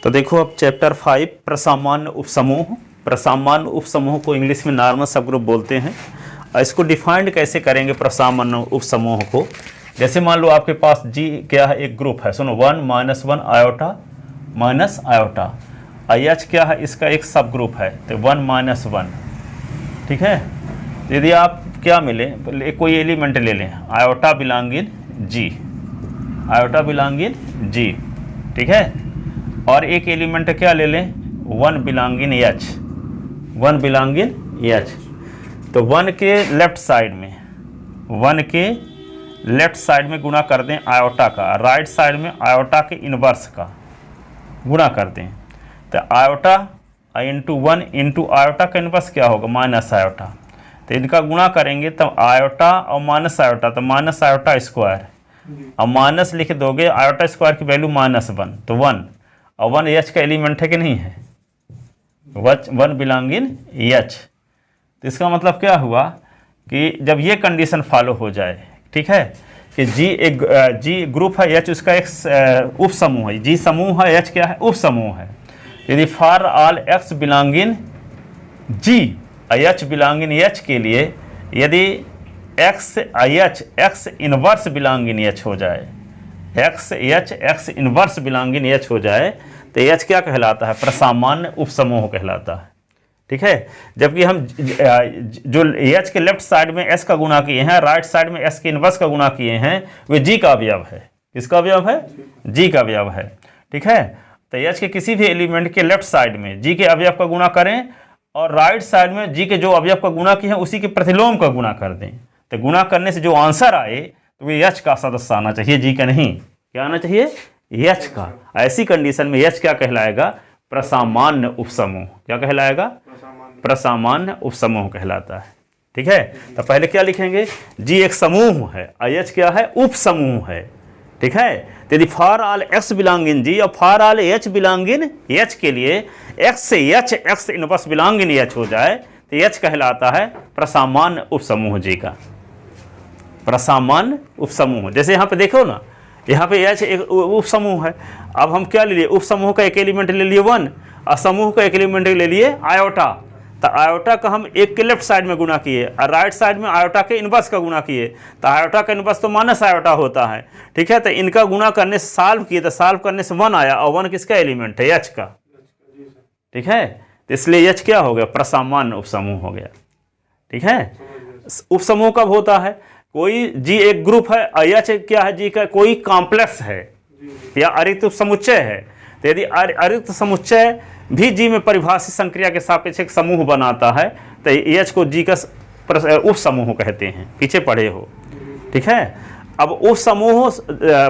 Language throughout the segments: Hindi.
तो देखो अब चैप्टर 5 प्रसामान्य उपसमूह। प्रसामान्य उपसमूह को इंग्लिश में नॉर्मल सब ग्रुप बोलते हैं। और इसको डिफाइंड कैसे करेंगे प्रसामान्य उपसमूह को? जैसे मान लो आपके पास जी क्या है, एक ग्रुप है, सुनो 1 -1 आयोटा माइनस आयोटा। एच क्या है, इसका एक सब ग्रुप है, तो 1 -1, ठीक है। तो यदि आप क्या मिले, कोई एलिमेंट ले लें, आयोटा बिलोंगिंग जी, आयोटा बिलोंगिंग जी, ठीक है। और एक एलिमेंट क्या ले लें, 1 बिलोंगिंग एच, 1 बिलोंगिंग एच। तो 1 के लेफ्ट साइड में, 1 के लेफ्ट साइड में गुणा कर दें आयोटा का, राइट साइड में आयोटा के इनवर्स का गुणा कर दें। तो आयोटा इंटू 1 इंटू आयोटा का इनवर्स क्या होगा, माइनस आयोटा। तो इनका गुणा करेंगे तब आयोटा और माइनस आयोटा, तो माइनस आयोटा स्क्वायर, और माइनस लिख दोगे, आयोटा स्क्वायर की वैल्यू -1, तो 1, और 1 एच का एलिमेंट है कि नहीं है, 1 बिलोंगिंग एच। तो इसका मतलब क्या हुआ कि जब ये कंडीशन फॉलो हो जाए, ठीक है, कि जी एक जी ग्रुप है, एच उसका एक उप समूह है, जी समूह है, एच क्या है, उप समूह है। यदि for all X belonging G, H belonging H के लिए यदि X H X inverse belonging H हो जाए, X H X inverse belonging H हो जाए, तो एच क्या कहलाता है, प्रसामान्य उपसमूह कहलाता है, ठीक है। जबकि हम जो एच के लेफ्ट साइड में एस का गुणा किए हैं, राइट साइड में एस के इनवर्स का गुणा किए हैं, वे जी का अवयव है। किसका अवयव है, जी का अवयव है, ठीक है। तो एच के किसी भी एलिमेंट के लेफ्ट साइड में जी के अवयव का गुणा करें, और राइट साइड में जी के जो अवयव का गुणा किए हैं उसी के प्रतिलोम का गुणा कर दें। तो गुणा करने से जो आंसर आए तो वे एच का सदस्य आना चाहिए, जी का नहीं। क्या आना चाहिए, एच का। ऐसी कंडीशन में एच क्या कहलाएगा, प्रसामान्य उपसमूह। क्या कहलाएगा, प्रसामान्य उपसमूह कहलाता है, ठीक है। तो पहले क्या लिखेंगे, जी एक समूह है, एच क्या है, उपसमूह है, ठीक है। तो यदि फॉर ऑल एक्स बिलोंगिंग जी और for all H belonging H के लिए एक्स से H X inverse belonging H हो जाए, तो एच कहलाता है प्रसामान्य उपसमूह जी का, प्रसामान्य उपसमूह। जैसे यहाँ पे देखो ना, यहाँ पे एच एक उपसमूह है। अब हम क्या ले लिए, उपसमूह का एक एलिमेंट ले लिए 1, और समूह का एक एलिमेंट ले लिए आयोटा। तो आयोटा का हम एक के लेफ्ट साइड में गुणा किए, और राइट साइड में आयोटा के इनवर्स का गुणा किए। तो आयोटा का इनवर्स तो माइनस आयोटा होता है, ठीक है। तो इनका गुणा करने से सॉल्व किए, तो सॉल्व करने से 1 आया, और 1 किसका एलिमेंट है, एच का, ठीक है। तो इसलिए एच क्या हो गया, प्रसामान्य उपसमूह हो गया, ठीक है। उपसमूह कब होता है, कोई जी एक ग्रुप है, एच क्या है, जी का कोई कॉम्प्लेक्स है या अरिक्त समुच्चय है। तो यदि अरिक्त समुच्चय भी जी में परिभाषित संक्रिया के सापेक्ष एक समूह बनाता है, तो एच को जी का उपसमूह कहते हैं, पीछे पढ़े हो, ठीक है। अब उपसमूह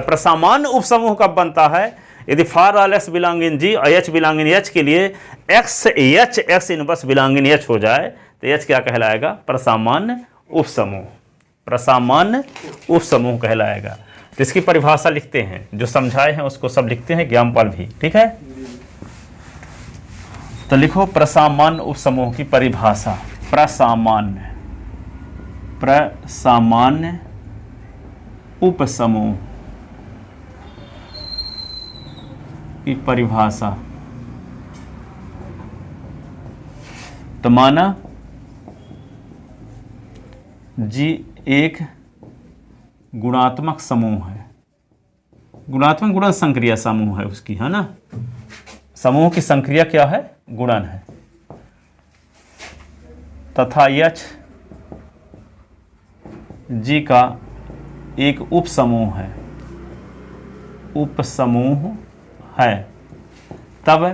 प्रसामान्य उपसमूह कब बनता है, यदि फॉर ऑल एक्स बिलोंगिंग जी और एच बिलोंगिंग एच के लिए x H X inverse belonging H हो जाए, तो एच क्या कहलाएगा, प्रसामान्य उपसमूह, प्रसामान्य उपसमूह कहलाएगा। तो इसकी परिभाषा लिखते हैं, जो समझाए हैं उसको सब लिखते हैं, ज्ञानपाल भी, ठीक है। तो लिखो प्रसामान्य उपसमूह की परिभाषा, प्रसामान्य, प्रसामान्य उपसमूह की परिभाषा। तो माना जी एक गुणात्मक समूह है, गुणात्मक गुणन संक्रिया समूह है उसकी, है ना। समूह की संक्रिया क्या है, गुणन है, तथा एच जी का एक उपसमूह है, उपसमूह है, तब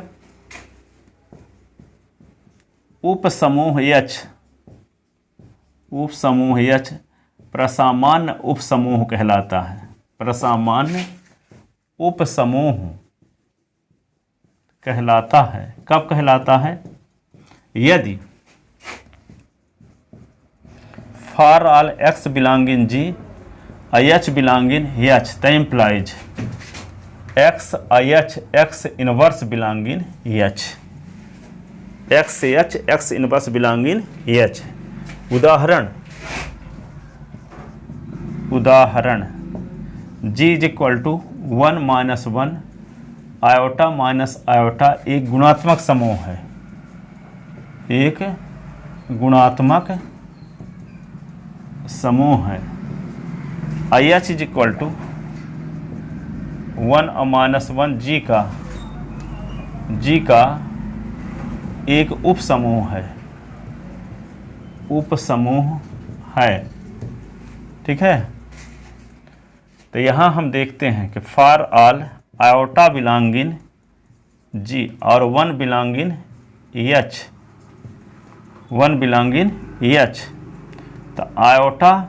उपसमूह एच, उपसमूह एच प्रसामान्य उपसमूह कहलाता है, प्रसामान्य उपसमूह कहलाता है। कब कहलाता है, यदि for all X belonging G H belonging H, the implies X H X inverse belonging H, X H X inverse belonging H. उदाहरण, उदाहरण G is equal to 1 -1 iota minus iota एक गुणात्मक समूह है, एक गुणात्मक समूह है। I H is equal to 1 minus 1 G का एक उप समूह है, उप समूह है। ठीक है, तो यहाँ हम देखते हैं कि फॉर ऑल आयोटा बिलोंगिंग जी और 1 बिलोंगिंग एच, 1 बिलोंगिंग एच, तो आयोटा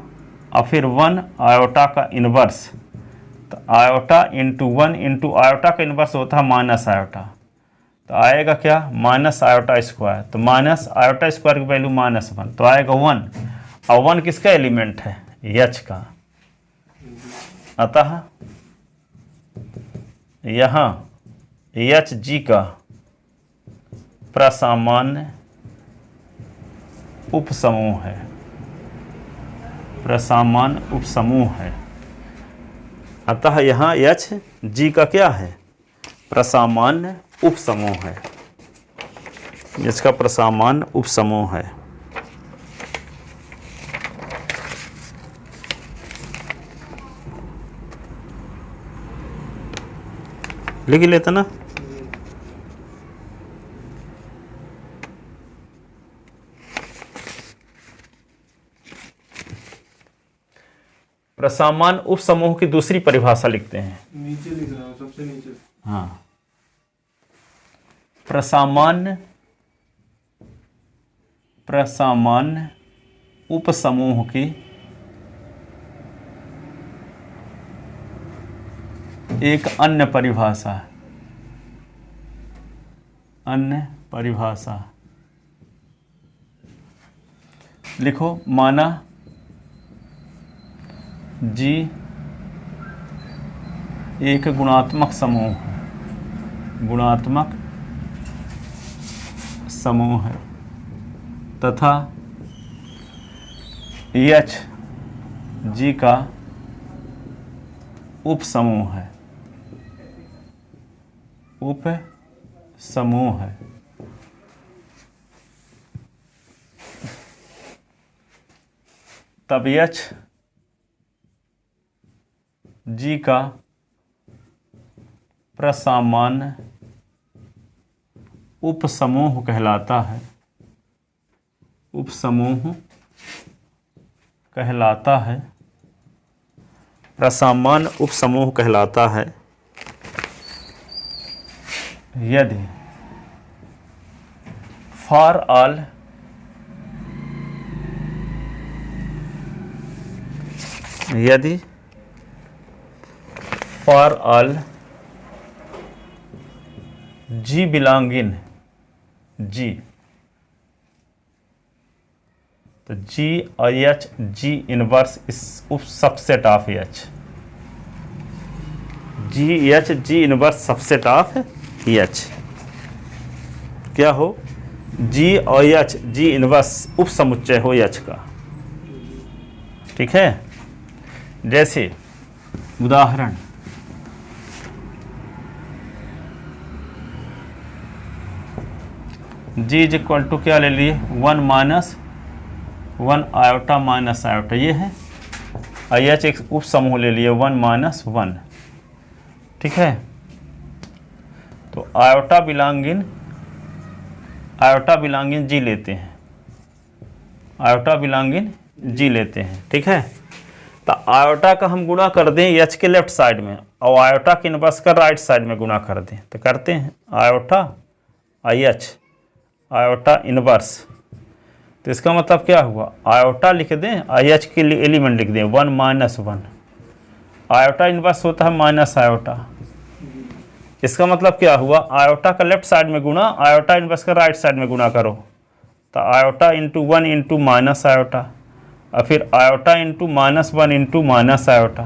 और फिर 1 आयोटा का इन्वर्स, तो आयोटा इंटू 1 इंटू आयोटा का इन्वर्स होता है माइनस आयोटा, तो आएगा क्या माइनस आयोटा स्क्वायर, तो माइनस आयोटा स्क्वायर की वैल्यू -1, तो आएगा 1, और 1 किसका एलिमेंट है, एच का। अतः यहाँ एच जी का प्रसामान्य उपसमूह है, प्रसामान्य उपसमूह है। अतः यहाँ एच जी का क्या है, प्रसामान्य उपसमूह है, इसका प्रसामान्य उपसमूह है। लिख लेते ना। प्रसामान्य उपसमूह की दूसरी परिभाषा लिखते हैं, नीचे लिख रहा हूँ, सबसे नीचे। हाँ, प्रसामान्य उपसमूह की एक अन्य परिभाषा, अन्य परिभाषा लिखो, माना जी एक गुणात्मक समूह है, गुणात्मक समूह है, तथा एच जी का उप समूह है, उप समूह है। तब एच जी का प्रसामान्य उपसमूह कहलाता है, उपसमूह कहलाता है, प्रसामान्य उपसमूह कहलाता है यदि फॉर ऑल जी बिलोंगिंग जी, तो जी और एच जी इनवर्स इस उप subset of H, ji H G inverse subset of H क्या हो, जी और एच जी इनवर्स उप समुच्चय हो एच का। ठीक है, जैसे उदाहरण जी इज इक्वल टू क्या ले लिए, 1 माइनस 1 आयोटा माइनस आयोटा, ये है, और एच एक उप समूह ले लिए 1 माइनस 1। ठीक है, तो आयोटा बिलोंगिंग जी लेते हैं, आयोटा बिलोंगिंग जी लेते हैं। ठीक है, तो आयोटा का हम गुणा कर दें एच के लेफ्ट साइड में, और आयोटा के इनवर्स का राइट साइड में गुणा कर दें, तो करते हैं iota I H iota inverse, तो इसका मतलब क्या हुआ, आयोटा लिख दें, आई एच के लिए एलिमेंट लिख दें 1 माइनस 1, आयोटा इनवर्स होता है माइनस आयोटा, इसका मतलब क्या हुआ, आयोटा का लेफ्ट साइड में गुणा, आयोटा इनवर्स का राइट साइड में गुणा करो, तो iota into 1 into minus iota, और फिर iota into -1 into minus iota,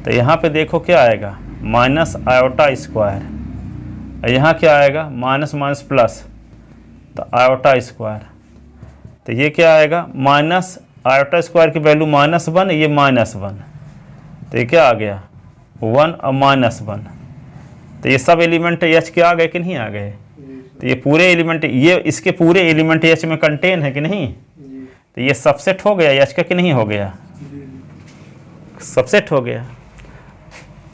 तो यहाँ पे देखो क्या आएगा, माइनस आयोटा स्क्वायर, और यहाँ क्या आएगा माइनस माइनस प्लस, तो आयोटा स्क्वायर, तो ये क्या आएगा माइनस आयोटा स्क्वायर की वैल्यू -1, ये -1, तो ये क्या आ गया 1 और -1, तो ये सब एलिमेंट एच के आ गए कि नहीं आ गए? जी तो ये पूरे एलिमेंट, ये इसके पूरे एलिमेंट एच में कंटेन है कि नहीं? जी तो ये सबसेट हो गया एच का कि नहीं हो गया? जी सबसेट हो गया।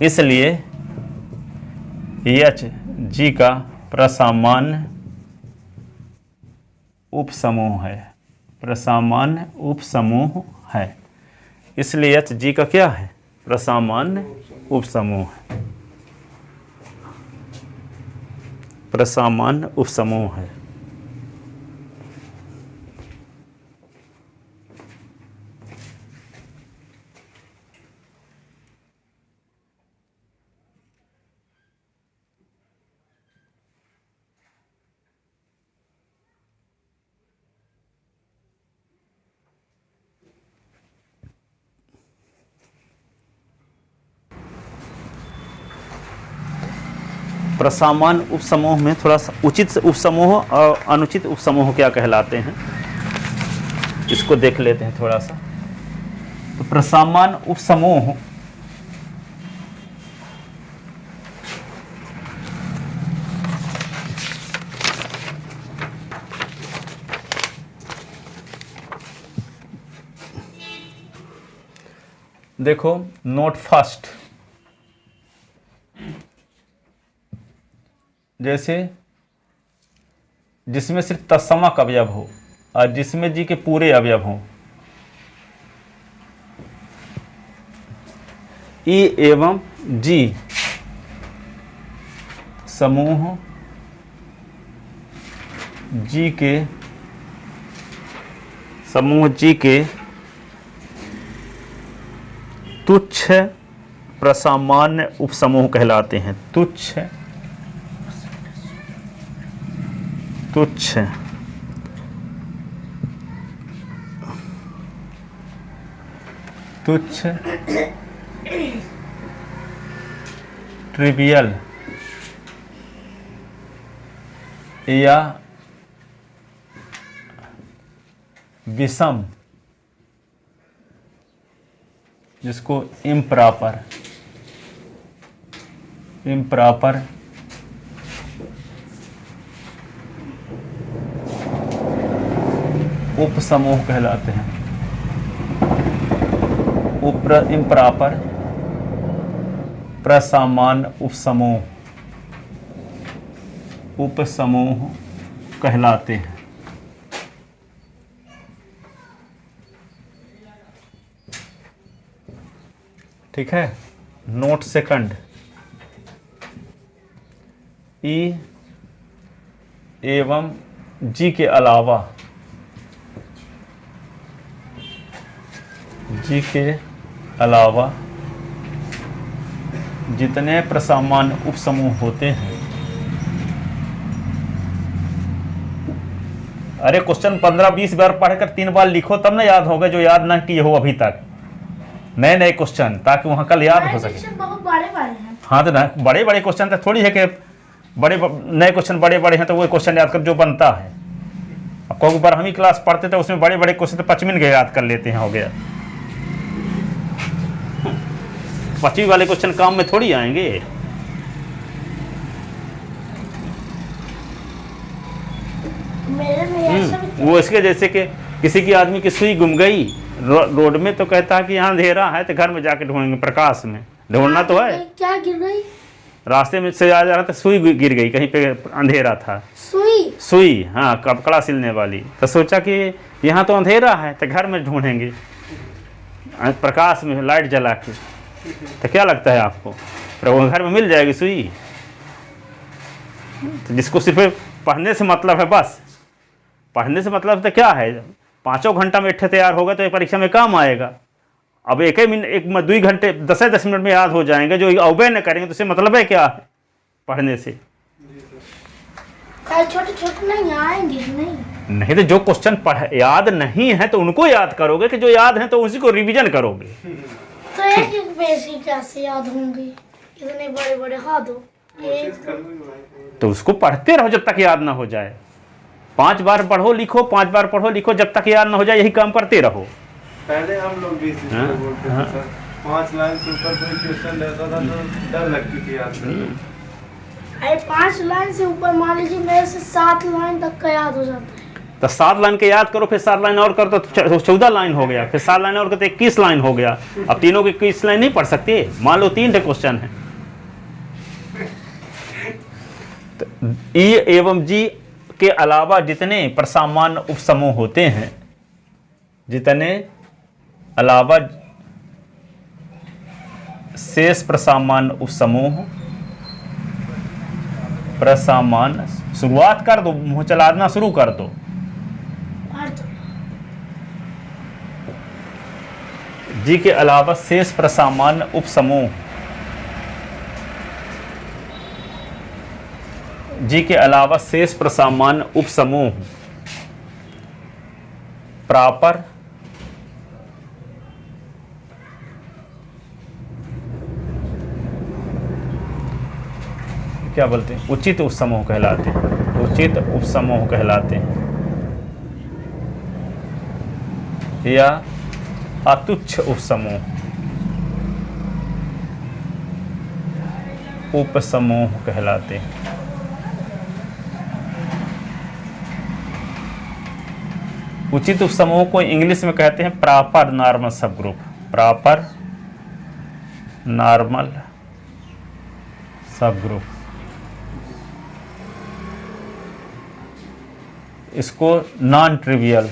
इसलिए एच जी का प्रसामान्य उपसमूह है, प्रसामान्य उपसमूह है। इसलिए एच जी का क्या है? प्रसामान्य उपसमूह है, प्रसामान्य उपसमूह है। प्रसामान्य उपसमूह में थोड़ा सा उचित उपसमूह और अनुचित उपसमूह क्या कहलाते हैं, इसको देख लेते हैं थोड़ा सा। तो प्रसामान्य उपसमूह देखो, नोट फर्स्ट, जैसे जिसमें सिर्फ तत्समक अवयव हो और जिसमें जी के पूरे अवयव हों। ई एवं जी समूह जी के तुच्छ प्रसामान्य उपसमूह कहलाते हैं। तुच्छ ट्रिवियल या विषम, जिसको इम्प्रॉपर उपसमूह कहलाते हैं। इम्प्रॉपर प्रसामान्य उपसमूह कहलाते हैं। ठीक है। नोट सेकंड, ई एवं जी के अलावा जितने प्रसामान्य उपसमूह होते हैं। अरे क्वेश्चन 15-20 बार पढ़कर 3 बार लिखो तब ना याद होगा, जो याद ना किए हो अभी तक, नए नए क्वेश्चन, ताकि वहां कल याद हो सके। बहुत बड़े हैं। हाँ तो ना, बड़े बड़े क्वेश्चन तो थोड़ी है कि नए क्वेश्चन बड़े बड़े हैं तो वो क्वेश्चन याद कर जो बनता है। अब कोई बार हम ही क्लास पढ़ते थे, उसमें बड़े बड़े क्वेश्चन तो 5 मिनट के याद कर लेते हैं, हो गया। 25 वाले क्वेश्चन काम में थोड़ी आएंगे। मेरे में ऐसा भी वो इसके जैसे कि किसी की आदमी की सुई गुम गई रोड में, तो कहता है कि यहाँ अंधेरा है, तो घर में जाके ढूंढेंगे, प्रकाश में ढूंढना तो है। क्या गिर गई? रास्ते में से आ जा रहा था, सुई गिर गई, कहीं पे अंधेरा था। सुई, हाँ, कपड़ा सिलने वाली। तो सोचा कि यहाँ तो अंधेरा है, तो घर में ढूंढेंगे प्रकाश में, लाइट जला के। तो क्या लगता है आपको, वो घर में मिल जाएगी सुई? तो जिसको सिर्फ पढ़ने से मतलब है, बस पढ़ने से मतलब तो क्या है, 5 घंटा में इट्ठे तैयार होगा तो ये परीक्षा में काम आएगा। अब 1 मिनट 2 घंटे 10 मिनट में याद हो जाएंगे, जो अवबे न करेंगे तो उससे मतलब है क्या है पढ़ने से? छोटे नहीं आएंगे। नहीं तो जो क्वेश्चन याद नहीं है तो उनको याद करोगे, कि जो याद है तो उसी को रिवीजन करोगे। तो एक बेसिक कैसे याद होंगे, इतने बड़े बड़े हाथ हो। तो उसको पढ़ते रहो जब तक याद ना हो जाए। 5 बार पढ़ो लिखो, 5 बार पढ़ो लिखो, जब तक याद ना हो जाए यही काम करते रहो। पहले हम लोग भी इसी तरह बोलते थे सर, 5 लाइन से ऊपर कोई क्वेश्चन रहता था तो डर लगती थी याद करने। अरे 5 लाइन से ऊपर मान लीजिए मेरे से 7 लाइन तक का याद हो जाता है। तो 7 लाइन के याद करो, फिर 7 लाइन और करो तो 14 लाइन हो गया, फिर 7 लाइन और करो तो 21 लाइन हो गया। अब तीनों की 21 लाइन नहीं पढ़ सकते, मान लो 3 क्वेश्चन है। तो ई एवं जी के अलावा जितने प्रसामान्य उपसमूह होते हैं, जितने अलावा शेष प्रसामान्य उपसमूह, प्रसामान्य, शुरुआत कर दो, मुंह चलाना शुरू कर दो। अर्थ जी के अलावा शेष प्रसामान्य उपसमूह, जी के अलावा शेष प्रसामान्य उपसमूह प्रॉपर क्या बोलते हैं, उचित उपसमूह कहलाते हैं, उचित उपसमूह कहलाते हैं, या अतुच्छ उपसमूह, उपसमूह कहलाते हैं। उचित उपसमूह को इंग्लिश में कहते हैं proper normal subgroup, proper normal subgroup. इसको non trivial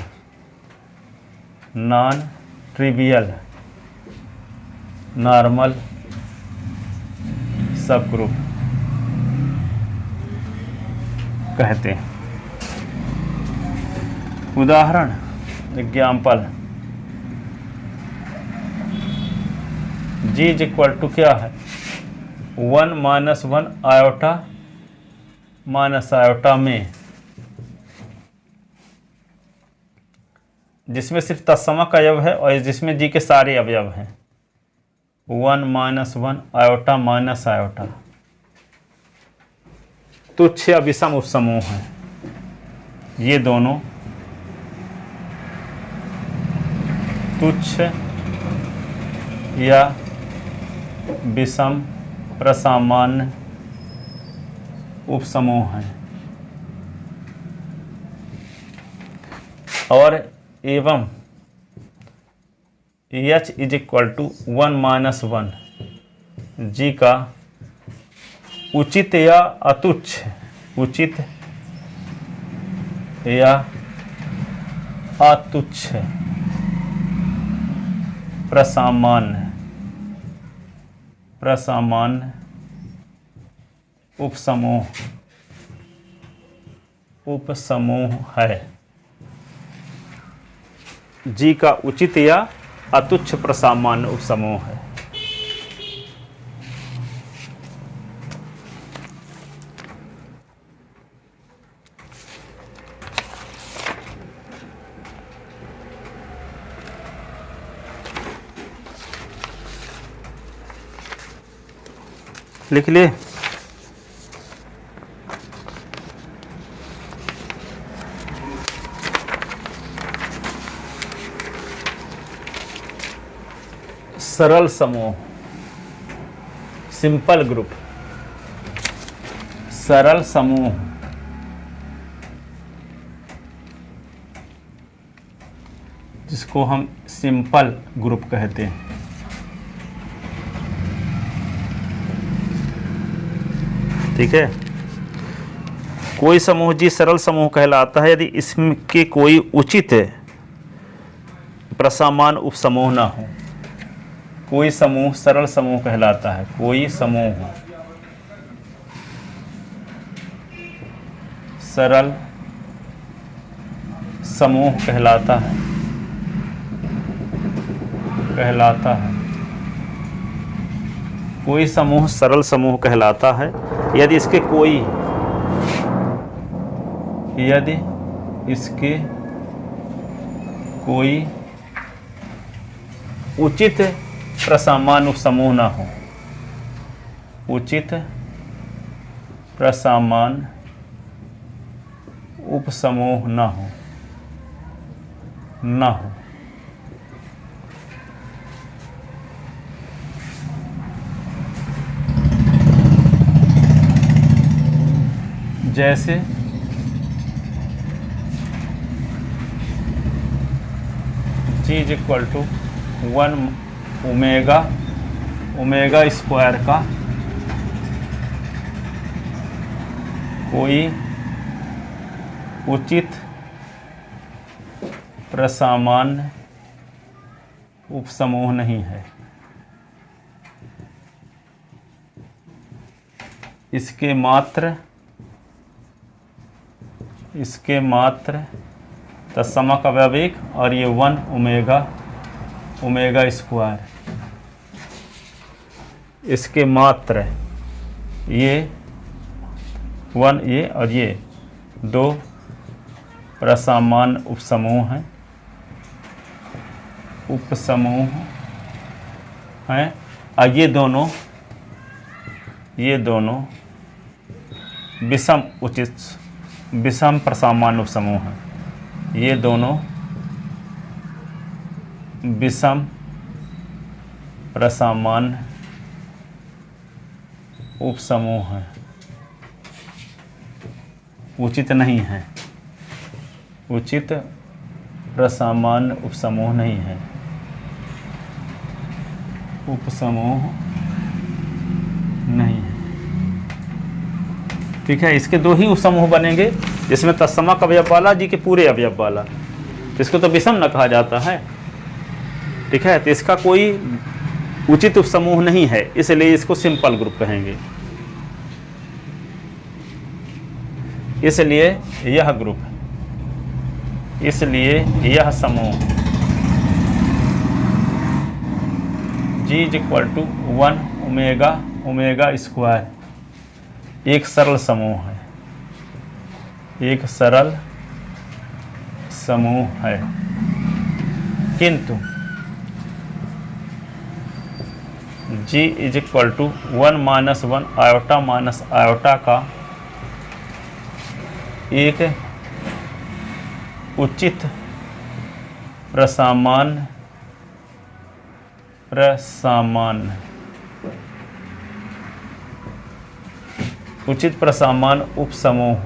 normal subgroup कहते हैं। उदाहरण, example, G is equal to क्या है, 1 - 1 आयोटा माइनस आयोटा में, जिसमें सिर्फ तत्समक अवयव है और जिसमें जी के सारे अवयव हैं। 1 - 1 आयोटा माइनस आयोटा तुच्छ या विषम उपसमूह है। ये दोनों तुच्छ या विषम प्रसामान्य उपसमूह हैं। और एवं H is equal to 1 - 1 G का उचित या अतुच्छ, उचित या अतुच्छ प्रसामान्य उपसमूह है। जी का उचित या अतुच्छ प्रसामान्य उपसमूह है। लिख ले। सरल समूह, सिंपल ग्रुप, सरल समूह जिसको हम सिंपल ग्रुप कहते हैं। ठीक है। कोई समूह जी सरल समूह कहलाता है यदि इसके कोई उचित प्रसामान्य उपसमूह ना हो। कोई समूह सरल समूह कहलाता है। कोई समूह सरल समूह कहलाता है। कोई समूह सरल समूह कहलाता है यदि इसके कोई उचित प्रसामान्य उपसमूह ना हो। उचित प्रसामान्य उपसमूह ना हो। जैसे G is equal to 1 omega square का कोई उचित प्रसामान्य उपसमूह नहीं है। इसके मात्र तत्समक अवयव एक और ये 1 ओमेगा स्क्वायर, इसके मात्र ये 1 ये और ये 2 प्रसामान्य उपसमूह हैं, और ये दोनों विषम प्रसामान्य उपसमूह हैं। ये दोनों विषम प्रसामान्य उपसमूह हैं, उचित नहीं है, उचित प्रसामान्य उपसमूह नहीं है, उपसमूह नहीं है। ठीक है, इसके 2 ही उपसमूह बनेंगे, जिसमें तत्समक अवयव वाला जी के पूरे अवयव वाला, तो इसको तो विषम न कहा जाता है। ठीक है, तो इसका कोई उचित उपसमूह नहीं है, इसलिए इसको सिंपल ग्रुप कहेंगे। इसलिए यह ग्रुप है, इसलिए यह समूह G is equal to 1 omega square एक सरल समूह है, एक सरल समूह है। किंतु G is equal to 1 - 1 iota का एक उचित प्रसामान्य उचित प्रसामान्य उपसमूह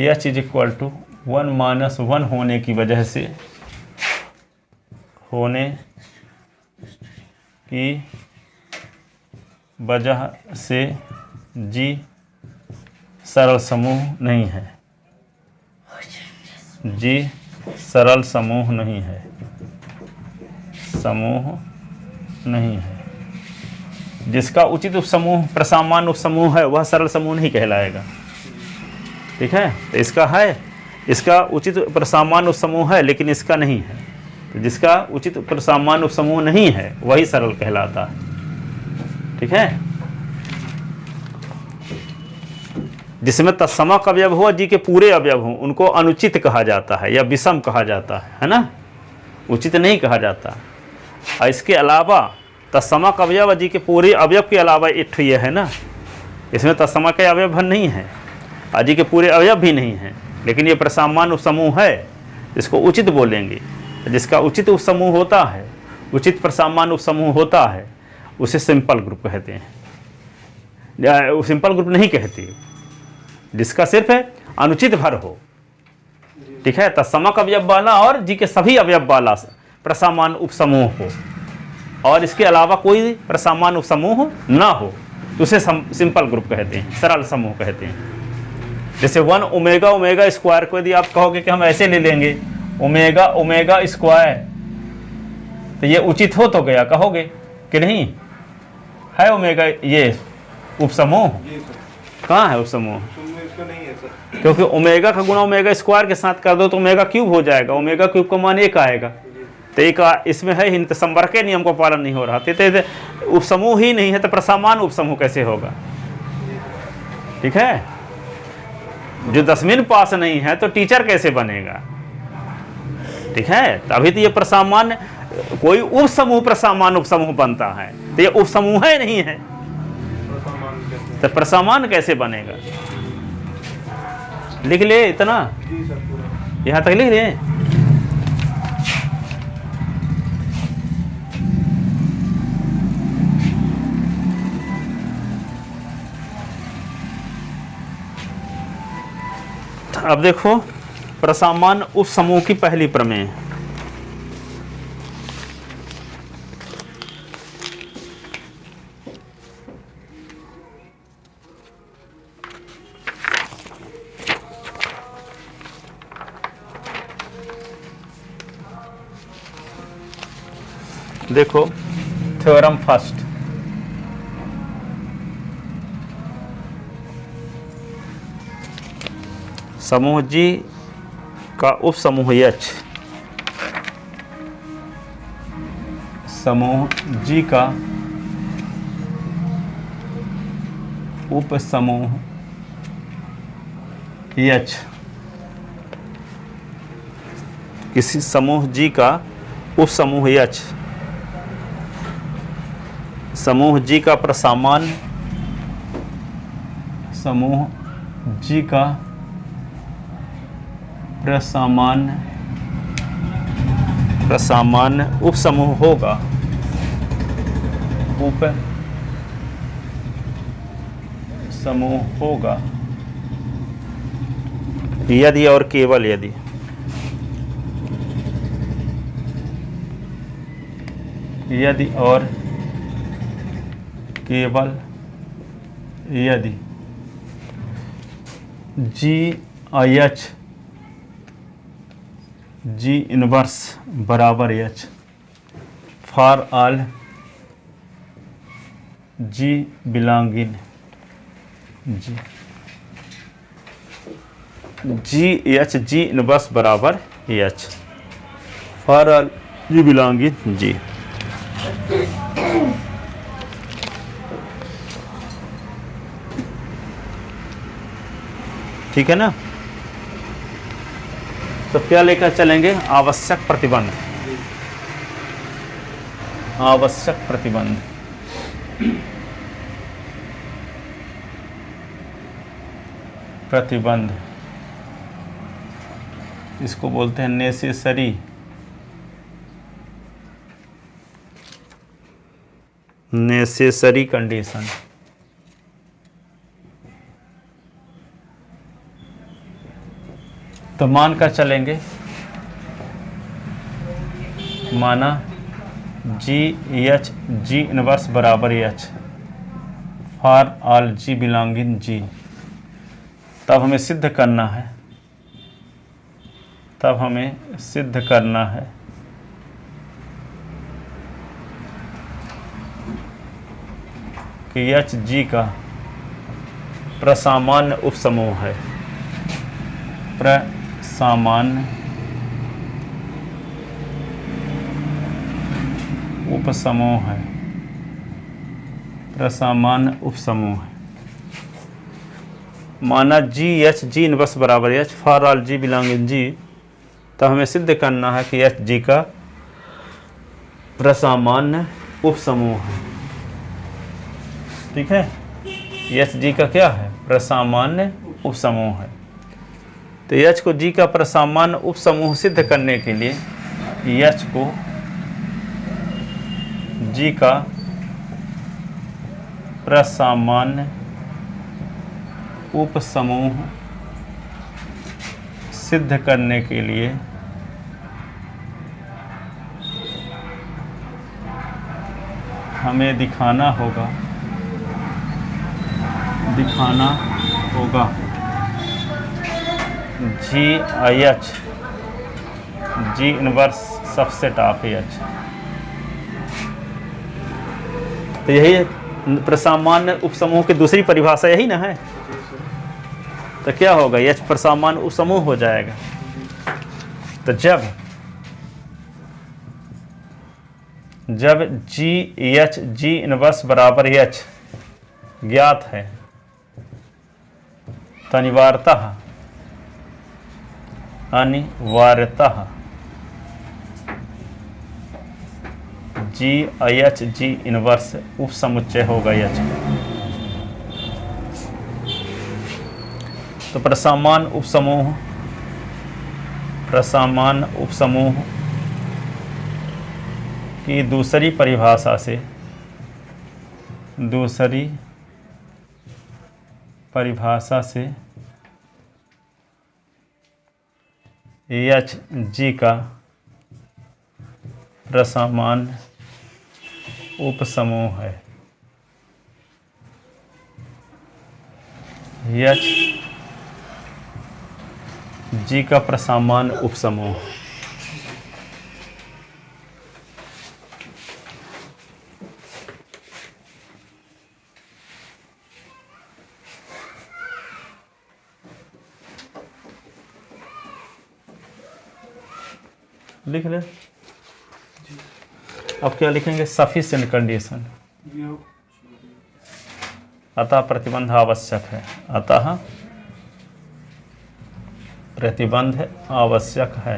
H इज इक्वल टू 1 - 1 होने की वजह से G सरल समूह नहीं है, G सरल समूह नहीं है, जिसका उचित उपसमूह प्रसामान्य उपसमूह है वह सरल समूह नहीं कहलाएगा। ठीक है, तो इसका उचित प्रसामान्य उपसमूह है लेकिन इसका नहीं है, तो जिसका उचित प्रसामान्य उपसमूह नहीं है वही सरल कहलाता है। ठीक है, जिसमें तत्समक अवयव हो जी के पूरे अवयव हों उनको अनुचित कहा जाता है या विषम कहा जाता है ना, उचित नहीं कहा जाता। और इसके अलावा तत्समक अवयव जी के पूरे अवयव के अलावा एक ये है ना, इसमें तत्समक के अवयव नहीं है, अजी के पूरे अवयव भी नहीं है, लेकिन ये प्रसामान्य उपसमूह है, इसको उचित बोलेंगे। जिसका उचित उपसमूह होता है, उचित प्रसामान्य उपसमूह होता है, उसे सिंपल ग्रुप कहते हैं। सिंपल ग्रुप नहीं कहते जिसका सिर्फ अनुचित भर हो। ठीक है, तत्समक अवयव वाला और जी के सभी अवयव वाला प्रसामान्य उपसमूह हो और इसके अलावा कोई प्रसामान्य उपसमूह ना हो, तो उसे सिंपल ग्रुप कहते हैं, सरल समूह कहते हैं। जैसे 1 ओमेगा स्क्वायर को यदि आप कहोगे कि हम ऐसे ले लेंगे ओमेगा स्क्वायर, तो ये उचित हो तो गया, कहोगे कि नहीं है ओमेगा ये उपसमूह? कहाँ है उपसमूह? क्योंकि ओमेगा का गुणा ओमेगा स्क्वायर के साथ कर दो तो ओमेगा क्यूब हो जाएगा, ओमेगा क्यूब का मान 1 आएगा, तो एक इसमें है हिंद संवर्ग के नियम का पालन नहीं हो रहा, तो उपसमूह ही नहीं है तो प्रसामान्य उपसमूह कैसे होगा? ठीक है, जो 10वीं पास नहीं है तो टीचर कैसे बनेगा? ठीक है, तभी तो ये प्रसामान्य कोई उपसमूह प्रसामान्य उपसमूह बनता है, तो ये उपसमूह ही नहीं है तो प्रसामान्य कैसे बनेगा? लिख ले इतना, यहाँ तक लिख ले। अब देखो प्रसामान्य उपसमूह की पहली प्रमेय। देखो थ्योरम फर्स्ट, समूह जी का उपसमूह H, समूह जी का उपसमूह H, किसी समूह जी का उपसमूह H, समूह जी का प्रसामान्य, समूह जी का प्रसामान्य उपसमूह होगा, उप समूह होगा यदि और केवल यदि और केवल यदि GH G इनवर्स बराबर H for all G belonging GH G inverse बराबर H for all G belonging G। ठीक है ना। तो क्या लेकर चलेंगे? आवश्यक प्रतिबंध, आवश्यक प्रतिबंध। प्रतिबंध इसको बोलते हैं नेसेसरी कंडीशन। तो मान कर चलेंगे, माना GH G इनवर्स बराबर H for all G belonging G। तब हमें सिद्ध करना है, कि H G का प्रसामान्य उपसमूह है, प्रसामान्य उपसमूह है, प्रसामान्य उपसमूह है। माना GH G इनवर्स बराबर H for all G belonging G। तो हमें सिद्ध करना है कि H G का प्रसामान्य उपसमूह है। ठीक है, H G का क्या है? प्रसामान्य उपसमूह है। तो H को G का प्रसामान्य उपसमूह सिद्ध करने के लिए H को G का प्रसामान्य उपसमूह सिद्ध करने के लिए हमें दिखाना होगा GH G inverse subset of H। तो यही प्रसामान्य उपसमूह की दूसरी परिभाषा यही ना है। तो क्या होगा? H प्रसामान्य उपसमूह हो जाएगा। तो जब GH G इनवर्स बराबर H ज्ञात है तो अनिवार्यतः GH G इनवर्स उपसमुच्चय होगा H। तो प्रसामान्य उपसमूह की दूसरी परिभाषा से एच जी का प्रसामान्य उपसमूह है। एच जी का प्रसामान्य उपसमूह। लिख ले। अब क्या लिखेंगे? Sufficient condition. अतः प्रतिबंध आवश्यक है। अतः प्रतिबंध आवश्यक है।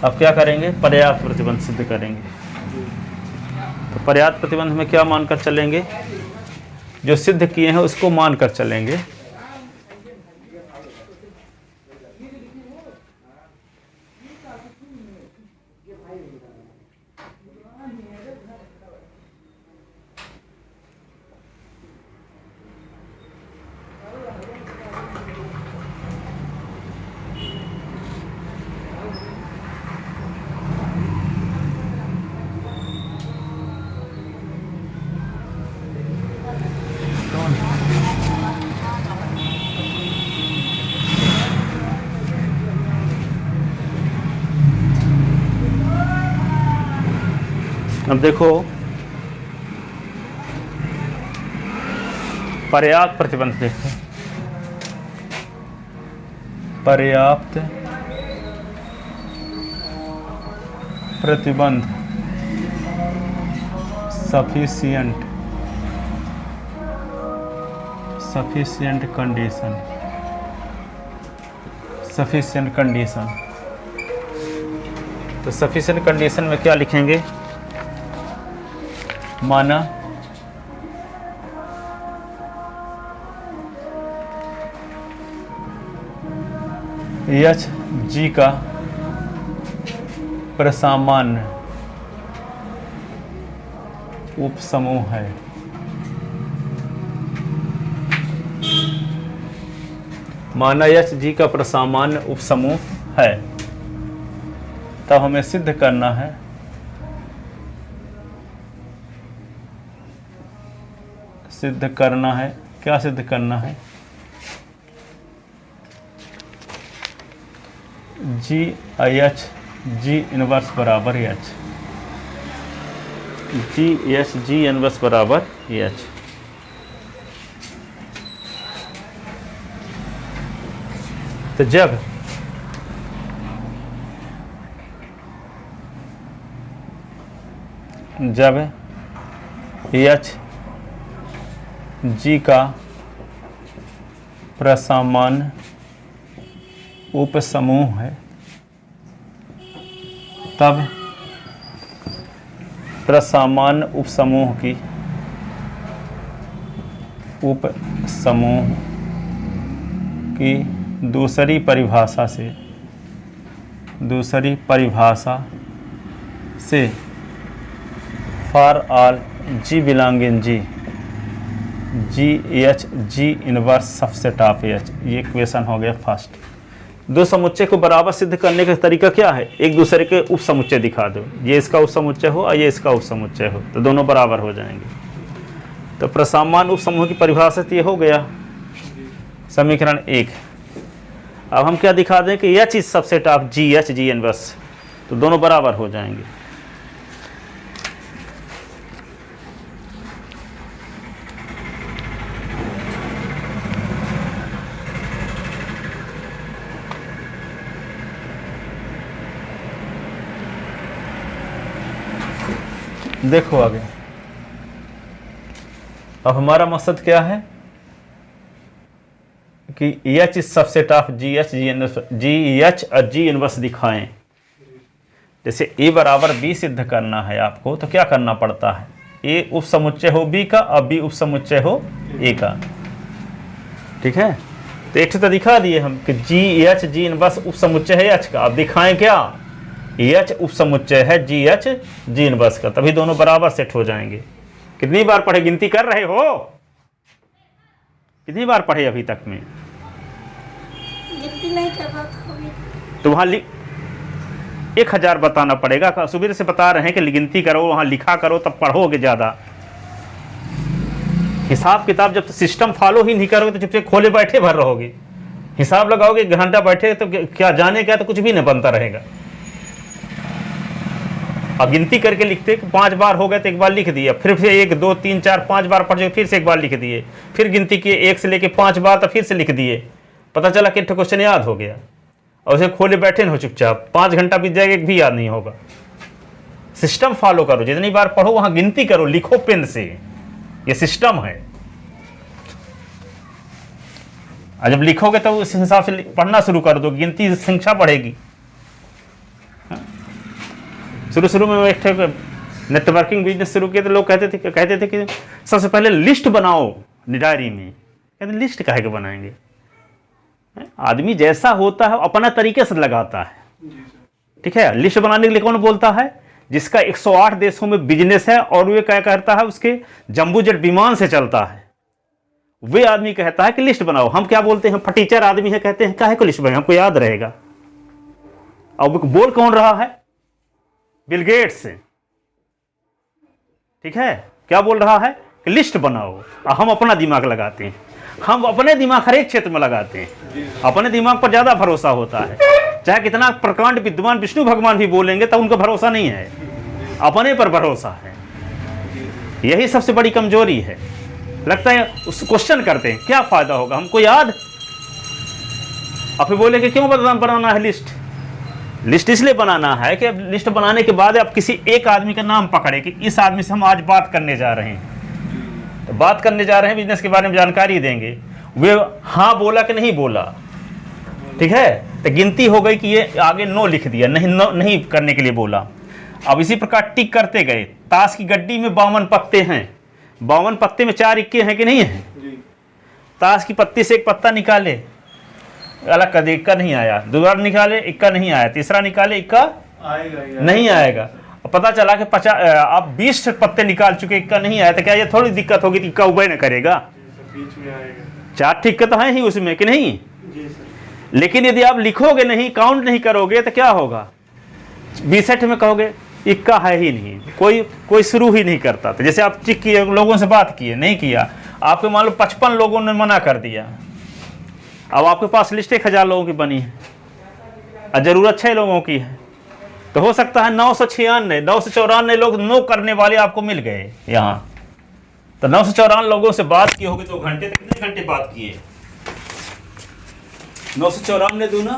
अब क्या करेंगे? पर्याप्त प्रतिबंध सिद्ध करेंगे। तो पर्याप्त प्रतिबंध में क्या मानकर चलेंगे? जो सिद्ध किए हैं उसको मानकर चलेंगे। अब देखो, पर्याप्त प्रतिबंध देखो। पर्याप्त प्रतिबंध, सफिशिएंट कंडीशन। सफिशिएंट कंडीशन, तो सफिशिएंट कंडीशन में क्या लिखेंगे? माना एच जी का प्रसामान्य उपसमूह है। माना एच जी का प्रसामान्य उपसमूह है, तब हमें सिद्ध करना है क्या सिद्ध करना है? जी आई एच जी इनवर्स बराबर एच। जी एच जी इनवर्स बराबर एच। तो जब एच जी का प्रसामान्य उपसमूह है, तब प्रसामान्य उपसमूह की दूसरी परिभाषा से for all G belonging G H G inverse subset of H. ये इक्वेशन हो गया फर्स्ट। दो समुच्चय को बराबर सिद्ध करने का तरीका क्या है? एक दूसरे के उप समुच्चय दिखा दो। ये इसका उप समुच्चय हो और ये इसका उप समुच्चय हो, तो दोनों बराबर हो जाएंगे। तो प्रसामान्य उप समूह की परिभाषा ये हो गया समीकरण 1। अब हम क्या दिखा दें कि H is subset of ji H G inverse, तो दोनों बराबर हो जाएंगे। देखो आगे, अब हमारा मकसद क्या है कि H is subset of ji H G inverse, ji H और जी इनवर्स दिखाएं। जैसे ए बराबर बी सिद्ध करना है आपको, तो क्या करना पड़ता है? ए उप समुच्चय हो बी का और बी उप समुच्चय हो ए का। ठीक है, तो एक तो दिखा दिए हम कि जी एच जी इनवर्स उप समुच्चय है एच का। अब दिखाएं क्या? एच उप समुच्चय है जी एच जी इनवर्स का, तभी दोनों बराबर सेट हो जाएंगे। कितनी बार पढ़े? गिनती कर रहे हो? कितनी बार पढ़े अभी तक में? गिनती नहीं कर पाता अभी। तो वहाँ 1000 बताना पड़ेगा। सुबह से बता रहे हैं कि गिनती करो, वहाँ लिखा करो, तब पढ़ोगे ज़्यादा। हिसाब किताब जब सिस्टम फॉलो ही नहीं करोगे तो चुपचाप खोले बैठे भर रहोगे। हिसाब लगाओगे, घंटा बैठे तो क्या जाने क्या, तो कुछ भी नहीं बनता रहेगा। अब गिनती करके लिखते 5 बार हो गए तो एक बार लिख दिया, फिर से 1 2 3 4 5 बार पढ़, फिर से एक बार लिख दिए, फिर गिनती किए 1 से लेके 5 बार, तो फिर से लिख दिए। पता चला कि क्वेश्चन याद हो गया। और उसे खोले बैठे न हो चुपचाप, 5 घंटा बीत जाएगा, एक भी याद नहीं होगा। सिस्टम फॉलो करो, जितनी बार पढ़ो वहां गिनती करो, लिखो पेन से, ये सिस्टम है। और जब लिखोगे तो उस हिसाब से पढ़ना शुरू कर दो, गिनती संख्या बढ़ेगी। शुरू में एक नेटवर्किंग बिजनेस शुरू किया तो लोग कहते थे कि सबसे पहले लिस्ट बनाओ डायरी में। कहते लिस्ट काहे के बनाएंगे? आदमी जैसा होता है अपना तरीके से लगाता है, ठीक है। लिस्ट बनाने के लिए कौन बोलता है? जिसका 108 देशों में बिजनेस है और वे क्या करता है, उसके जंबू जेट विमान से चलता है, वे आदमी कहता है कि लिस्ट बनाओ। हम क्या बोलते हैं, फटीचर आदमी है, कहते हैं काहे को लिस्ट बनाए, हमको याद रहेगा। अब बोल कौन रहा है? बिल गेट्स, ठीक है। क्या बोल रहा है कि लिस्ट बनाओ। और हम अपना दिमाग लगाते हैं, हम अपने दिमाग हर एक क्षेत्र में लगाते हैं, अपने दिमाग पर ज्यादा भरोसा होता है। चाहे कितना प्रकांड विद्वान विष्णु भगवान भी बोलेंगे तो उनका भरोसा नहीं है, अपने पर भरोसा है। यही सबसे बड़ी कमजोरी है। लगता है उस क्वेश्चन करते हैं क्या फायदा होगा, हमको याद। अब फिर बोले कि क्यों बनाना है लिस्ट? लिस्ट इसलिए बनाना है कि लिस्ट बनाने के बाद आप किसी एक आदमी का नाम पकड़े कि इस आदमी से हम आज बात करने जा रहे हैं, तो बात करने जा रहे हैं, बिजनेस के बारे में जानकारी देंगे। वे हाँ बोला कि नहीं बोला, ठीक है। तो गिनती हो गई कि ये आगे नो लिख दिया, नहीं करने के लिए बोला। अब इसी प्रकार टिक करते गए। ताश की गड्डी में 52 पत्ते हैं, 52 पत्ते में 4 इक्के हैं कि नहीं है? ताश की पत्ती से एक पत्ता निकाले, अलग कर दे, इक्का नहीं आया। दूसरा निकाले, इक्का नहीं आया। तीसरा निकाले, इक्का आएगा नहीं आएगा। पता चला कि 50 आप 20 पत्ते निकाल चुके, इक्का नहीं आया, तो क्या ये थोड़ी दिक्कत होगी कि इक्का उबे न करेगा? बीच में आएगा। 4 ठीक तो है ही उसमें कि नहीं? जी सर। लेकिन यदि आप लिखोगे नहीं, काउंट नहीं करोगे, तो क्या होगा? 62 में कहोगे इक्का है ही नहीं, कोई शुरू ही नहीं करता। तो जैसे आप चिक किए, लोगों से बात किए, नहीं किया, आपके मान लो 55 लोगों ने मना कर दिया। अब आपके पास लिस्ट 1000 लोगों की बनी है और जरूरत 6 लोगों की है, तो हो सकता है 994 लोग नो करने वाले आपको मिल गए यहाँ। तो 994 लोगों से बात किए होगे 2 घंटे, तो कितने घंटे बात किए? 994 दूना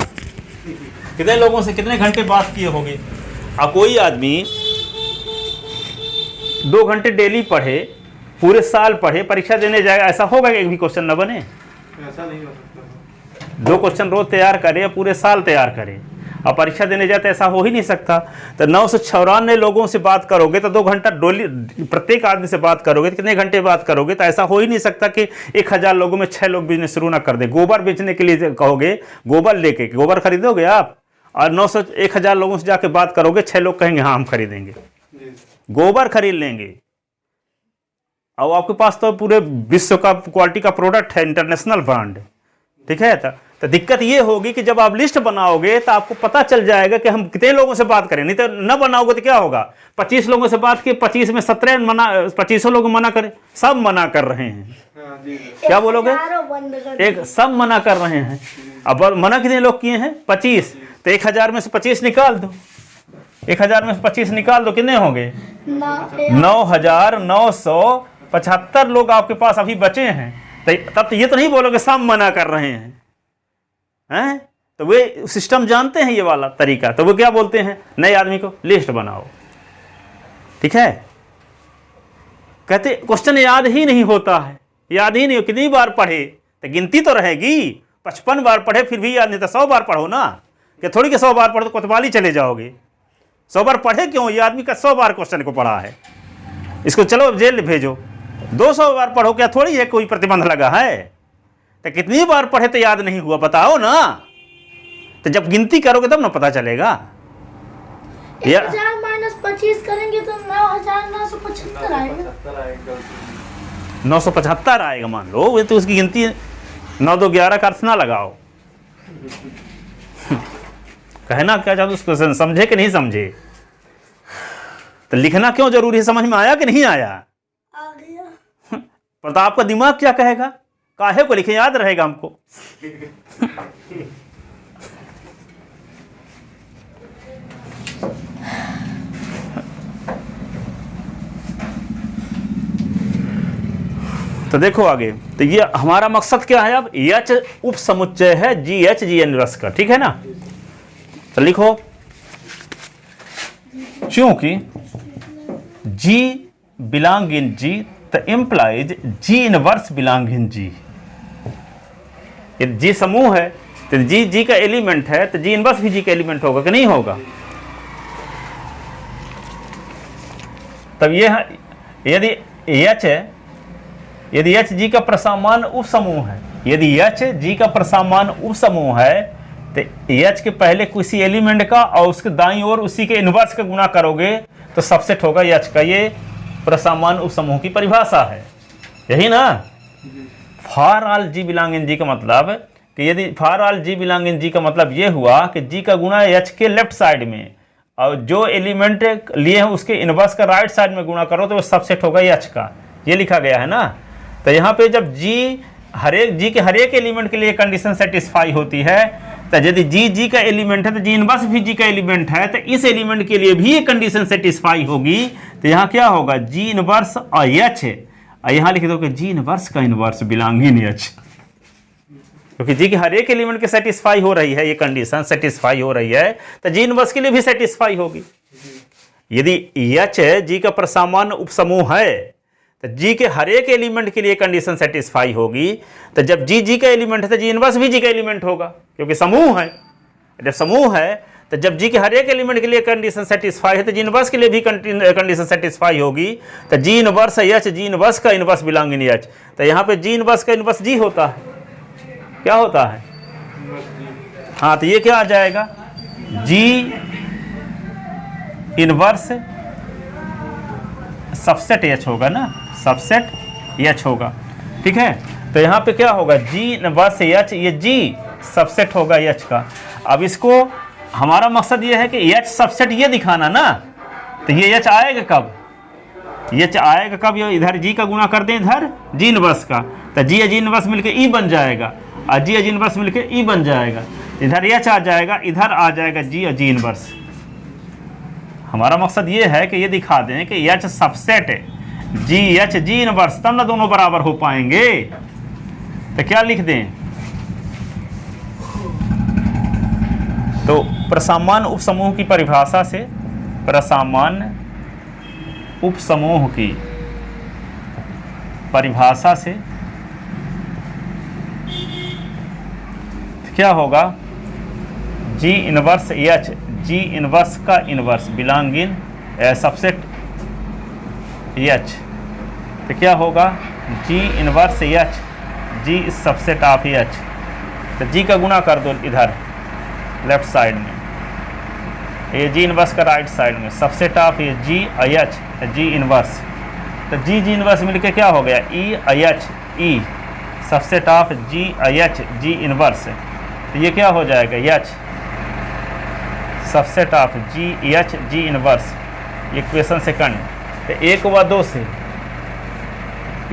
कितने लोगों से कितने घंटे बात किए होंगे? अब कोई आदमी 2 घंटे डेली पढ़े, पूरे साल पढ़े, परीक्षा देने जाएगा, ऐसा होगा कि एक भी क्वेश्चन न बने? ऐसा नहीं हो सकता। 2 क्वेश्चन रोज तैयार करे, पूरे साल तैयार करे, अब परीक्षा देने जाते, ऐसा हो ही नहीं सकता। तो 994 लोगों से बात करोगे तो 2 घंटा प्रत्येक आदमी से बात करोगे तो कितने घंटे बात करोगे? तो ऐसा हो ही नहीं सकता कि 1000 लोगों में 6 लोग बिजनेस शुरू ना कर दे। गोबर बेचने के लिए कहोगे, गोबर लेके गोबर खरीदोगे आप, और 1000 लोगों से जाके बात करोगे, 6 लोग कहेंगे हाँ हम खरीदेंगे, गोबर खरीद लेंगे। अब आपके पास तो पूरे विश्व का क्वालिटी का प्रोडक्ट है, इंटरनेशनल ब्रांड, ठीक है। तो दिक्कत ये होगी कि जब आप लिस्ट बनाओगे तो आपको पता चल जाएगा कि हम कितने लोगों से बात करें। नहीं तो न बनाओगे तो क्या होगा? 25 लोगों से बात की, 25 में 17 मना, 25 लोग मना करें, सब मना कर रहे हैं। क्या बोलोगे? एक सब मना कर रहे हैं। अब मना कितने लोग किए हैं? 25। तो 1000 में से 25 निकाल दो, 1000 में से 25 निकाल दो, कितने होंगे? 9975 लोग आपके पास अभी बचे हैं। तब तो ये तो नहीं बोलोगे सब मना कर रहे हैं, हैं? तो वे सिस्टम जानते हैं ये वाला तरीका, तो वो क्या बोलते हैं? नए आदमी को लिस्ट बनाओ, ठीक है। कहते क्वेश्चन याद ही नहीं होता है, याद ही नहीं। कितनी बार पढ़े तो गिनती तो रहेगी। 55 बार पढ़े फिर भी याद नहीं, तो 100 बार पढ़ो ना, कि थोड़ी कि 100 बार पढ़ो तो कोतवाली चले जाओगे। 100 बार पढ़े क्यों? ये आदमी का 100 बार क्वेश्चन को पढ़ा है, इसको चलो जेल भेजो। 200 बार पढ़ो, क्या थोड़ी है कोई प्रतिबंध लगा है? तो कितनी बार पढ़े तो याद नहीं हुआ, बताओ ना। तो जब गिनती करोगे तब ना पता चलेगा। 1000 माइनस 25 करेंगे तो 9975 आएगा। 975 आएगा मान लो, वे तो उसकी गिनती 9 2 11 का अर्थ ना लगाओ, कहना क्या चाहते उसको समझे कि नहीं समझे? तो लिखना क्यों जरूरी है? समझ में आया कि नहीं आया? आ गया। पर तो आपका दिमाग क्या कहेगा? काहे को लिखे, याद रहेगा हमको। तो देखो आगे, तो ये हमारा मकसद क्या है? अब एच उप समुच्चय है जी एच जी इनवर्स का, ठीक है ना? तो लिखो, चूंकि G बिलोंग इन G तो इम्प्लाइज G इनवर्स बिलोंग इन G। ये G समूह है तो G का एलिमेंट है तो G इनवर्स भी G का एलिमेंट होगा कि नहीं होगा? तब ये यदि H है, यदि H G का प्रसामान उप समूह है, यदि H G का प्रसामान उप समूह है तो H के पहले किसी एलिमेंट का और उसके दाईं ओर उसी के इनवर्स का गुणा करोगे तो सबसेट होगा H का। ये प्रसामान उप समूह की परिभाषा है, यही ना? For all G belong in G का मतलब कि यदि for all G belong in G का मतलब ये हुआ कि G का गुणा H के लेफ्ट साइड में और जो एलिमेंट लिए हैं उसके इनवर्स का राइट साइड में गुणा करो तो वो सबसेट होगा H का। ये लिखा गया है ना? तो यहाँ पे जब G के हर एक एलिमेंट के लिए कंडीशन सेटिस्फाई होती है तो यदि G का एलिमेंट है तो G इनवर्स भी G का एलिमेंट है तो इस एलिमेंट के लिए भी ये कंडीशन सेटिस्फाई होगी। तो यहाँ क्या होगा? G इनवर्स और H है, और यहाँ लिख दो कि G इनवर्स का इनवर्स बिलोंग इन H, क्योंकि G के हर एक एलिमेंट के सेटिस्फाई हो रही है, ये कंडीशन सेटिस्फाई हो रही है तो G इनवर्स के लिए भी सेटिस्फाई होगी। यदि H G का प्रसामान उपसमूह है तो G के हर एक एलिमेंट के लिए कंडीशन सेटिस्फाई होगी। तो जब G का एलिमेंट है तो G इनवर्स भी G का एलिमेंट होगा, क्योंकि समूह है। जब समूह है तो जब G के हर एक एलिमेंट के लिए कंडीशन सेटिस्फाई है तो G इनवर्स के लिए भी कंडीशन सेटिस्फाई होगी। तो G inverse H G inverse का इनवर्स बिलोंग इन H। तो यहाँ पे G इनवर्स का इनवर्स G होता है, क्या होता है? हाँ, तो ये क्या आ जाएगा? G इनवर्स सबसेट H होगा ना, सबसेट H होगा, ठीक है? तो यहाँ पे क्या होगा? G इनवर्स H, ये G सबसेट होगा H का। अब इसको हमारा मकसद ये है कि H सबसेट ये दिखाना ना, तो ये H आएगा कब? H आएगा कब? ये इधर G का गुणा कर दें इधर G इनवर्स का, तो G इनवर्स मिलके E बन जाएगा और G इनवर्स मिलके E बन जाएगा। इधर H आ जाएगा, इधर आ जाएगा G इनवर्स। हमारा मकसद ये है कि ये दिखा दें कि H सबसेट है G इनवर्स, तब ना दोनों बराबर हो पाएंगे। तो क्या लिख दें? तो प्रसामान उपसमूह की परिभाषा से, प्रसामान उपसमूह की परिभाषा से क्या होगा? G inverse H G inverse का inverse belong in subset H। तो क्या होगा? G inverse H G is subset of H। तो G का गुणा कर दो इधर लेफ्ट साइड में, ये G इनवर्स का राइट साइड में, सबसेट ऑफ ये G H G इनवर्स। तो G इनवर्स मिलके क्या हो गया? E H E, subset of G H G inverse. तो ये क्या हो जाएगा? H subset of G H G inverse. Equation second. तो 1 व 2 से,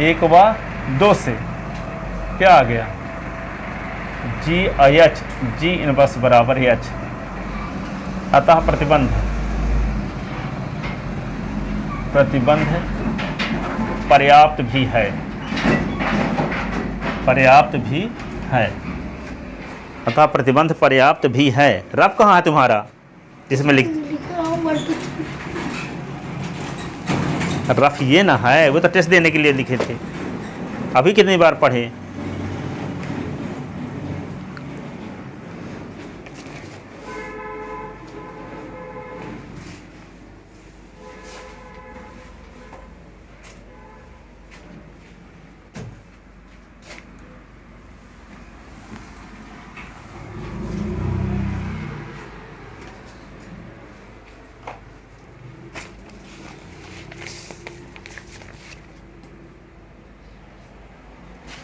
1 व 2 से क्या आ गया? G H G इनवर्स बराबर H। अतः प्रतिबंध पर्याप्त भी है, पर्याप्त भी है। अतः प्रतिबंध पर्याप्त भी है। रफ कहाँ है तुम्हारा जिसमें लिख रफ? ये ना है, वो तो टेस्ट देने के लिए लिखे थे। अभी कितनी बार पढ़े?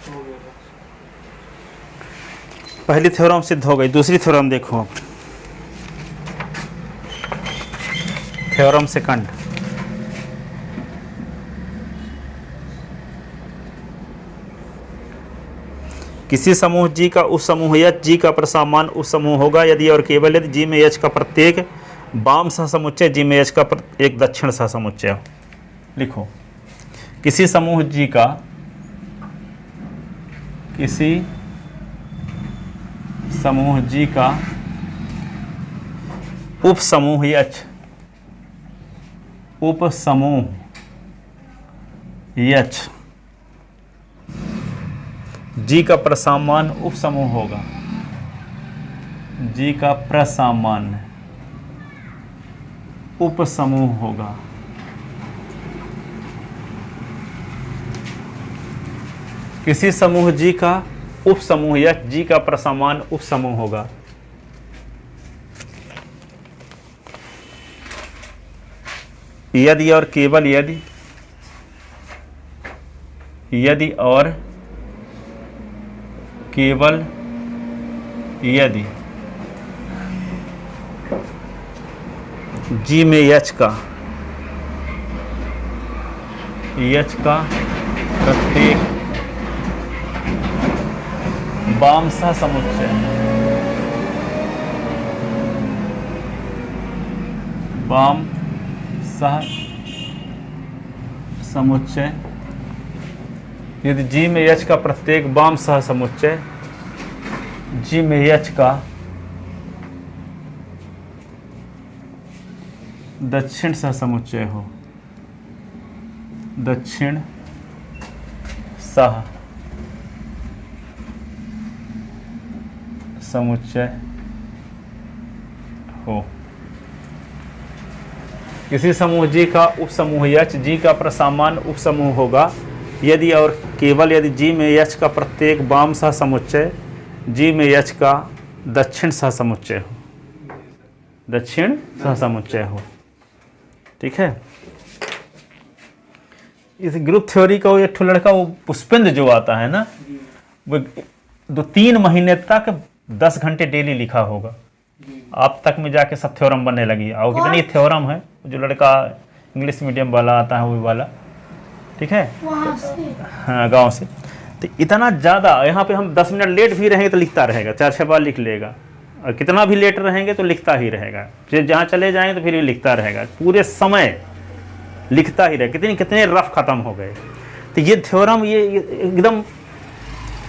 हो गया। पहली थ्योरम सिद्ध हो गई। दूसरी थ्योरम देखो आप, थ्योरम सेकंड। किसी समूह G का उस समूह H G का प्रसामान उस समूह होगा यदि और केवल यदि G में H का प्रत्येक वाम सहसमुच्चय G में H का एक दक्षिण सहसमुच्चय हो। लिखो, किसी समूह G का, किसी समूह G का उप समूह H, उप समूह H G का प्रसामान्य उप समूह होगा, G का प्रसामान्य उप समूह होगा। किसी समूह G का उप समूह H G का प्रसामान्य उप समूह होगा। यदि और केवल यदि, यदि और केवल यदि G में H का प्रत्येक वाम सहसमुच्चय, वाम सहसमुच्चय, यदि G में H का प्रत्येक वाम सहसमुच्चय G में H का दक्षिण सहसमुच्चय हो, दक्षिण सह समुच्चय हो। किसी समूह G का उप समूह H G का प्रसामान्य उप समूह होगा यदि और केवल यदि G में H का प्रत्येक वाम सहसमुच्चय G में H का दक्षिण सहसमुच्चय हो, दक्षिण सहसमुच्चय हो। ठीक है। इस ग्रुप थ्योरी का वो एक ठो लड़का, वो पुष्पेंद्र जो आता है ना, वो 2-3 महीने तक 10 घंटे डेली लिखा होगा। अब तक में जाके सब थ्योरम बनने लगी। और कितनी थ्योरम है, जो लड़का इंग्लिश मीडियम वाला आता है वो वाला, ठीक है, हाँ गांव से। तो इतना ज़्यादा यहाँ पे हम 10 मिनट लेट भी रहेंगे तो लिखता रहेगा, 4-6 बार लिख लेगा। और कितना भी लेट रहेंगे तो लिखता ही रहेगा। फिर जहाँ चले जाएंगे तो फिर भी लिखता रहेगा, पूरे समय लिखता ही रहेगा। कितने रफ खत्म हो गए। तो ये थ्योरम ये एकदम,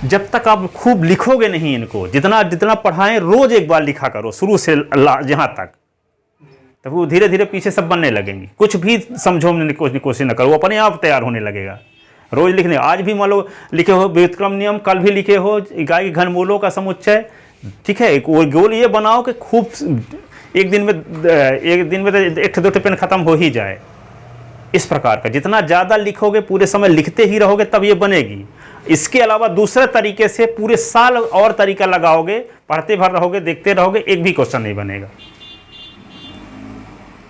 जब तक आप खूब लिखोगे नहीं इनको, जितना जितना पढ़ाएं रोज एक बार लिखा करो शुरू से जहाँ तक, तो वो धीरे धीरे पीछे सब बनने लगेंगी। कुछ भी समझोने की कोशिश न करो, वो अपने आप तैयार होने लगेगा। रोज लिखने, आज भी मान लो लिखे हो व्युत्क्रम नियम, कल भी लिखे हो इकाई के घनमूलों का समुच्चय, ठीक है। एक गोल ये बनाओ कि खूब एक दिन में तो 1-2 पेन खत्म हो ही जाए। इस प्रकार का जितना ज़्यादा लिखोगे, पूरे समय लिखते ही रहोगे, तब ये बनेगी। इसके अलावा दूसरे तरीके से पूरे साल और तरीका लगाओगे, पढ़ते भर रहोगे, देखते रहोगे, एक भी क्वेश्चन नहीं बनेगा।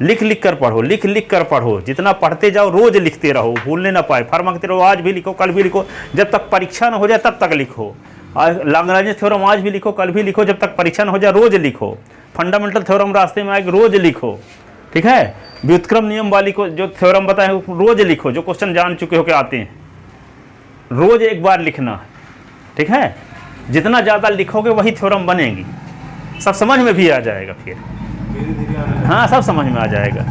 लिख लिख कर पढ़ो, लिख लिख कर पढ़ो, जितना पढ़ते जाओ रोज लिखते रहो, भूलने ना पाए। फरमाते रहो, आज भी लिखो, कल भी लिखो, जब तक परीक्षा न हो जाए तब तक लिखो। लाग्रांज थ्योरम आज भी लिखो, कल भी लिखो, जब तक परीक्षा न हो जाए रोज लिखो। फंडामेंटल थ्योरम रास्ते में आएगी, रोज लिखो, ठीक है। व्युत्क्रम नियम वाली को जो थ्योरम बताए रोज लिखो, जो क्वेश्चन जान चुके हो के आते हैं, रोज एक बार लिखना, ठीक है। जितना ज़्यादा लिखोगे वही थ्योरम बनेगी, सब समझ में भी आ जाएगा। फिर हाँ, सब समझ में आ जाएगा।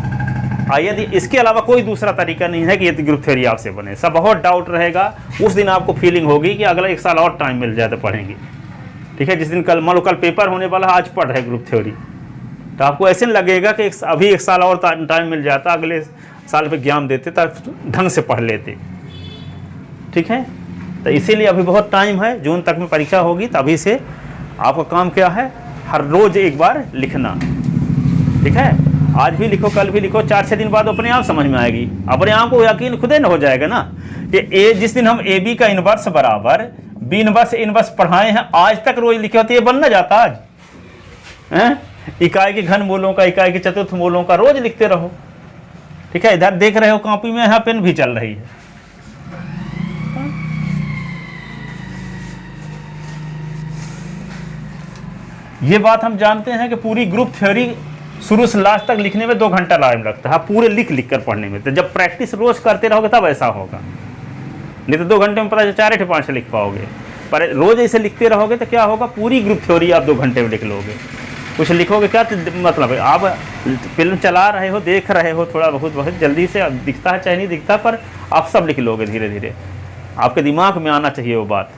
यदि इसके अलावा कोई दूसरा तरीका नहीं है कि ये ग्रुप थ्योरी आपसे बने, सब बहुत डाउट रहेगा। उस दिन आपको फीलिंग होगी कि अगला 1 साल और टाइम मिल जाए तो पढ़ेंगे, ठीक है। जिस दिन कल मान लो कल पेपर होने वाला, आज पढ़ रहे ग्रुप थ्योरी, तो आपको ऐसे लगेगा कि अभी 1 साल और टाइम मिल जाता, अगले साल पे ज्ञान देते तब ढंग से पढ़ लेते, ठीक है। तो इसीलिए अभी बहुत टाइम है, जून तक में परीक्षा होगी। तो अभी से आपका काम क्या है, हर रोज एक बार लिखना, ठीक है। आज भी लिखो, कल भी लिखो, 4-6 दिन बाद अपने आप समझ में आएगी। अपने आप को यकीन खुदे न हो जाएगा ना कि जिस दिन हम AB का इनवर्स बराबर B इनवर्स पढ़ाए हैं, आज तक रोज लिखे होते, ये बन ना जाता आज हैं। इकाई के घन मूलों का, इकाई के चतुर्थ मूलों का रोज लिखते रहो, ठीक है। इधर देख रहे हो कॉपी में, यहाँ पेन भी चल रही है। ये बात हम जानते हैं कि पूरी ग्रुप थ्योरी शुरू से लास्ट तक लिखने में 2 घंटा टाइम लगता है, पूरे लिख कर पढ़ने में। तो जब प्रैक्टिस रोज करते रहोगे तब ऐसा होगा, नहीं तो 2 घंटे में पता चला 4 5 लिख पाओगे। पर रोज ऐसे लिखते रहोगे तो क्या होगा, पूरी ग्रुप थ्योरी आप 2 घंटे में लिख लोगे। कुछ लिखोगे क्या तो मतलब है, आप फिल्म चला रहे हो, देख रहे हो, थोड़ा बहुत जल्दी से दिखता है चाहे नहीं दिखता, पर आप सब लिख लोगे धीरे धीरे। आपके दिमाग में आना चाहिए वो बात।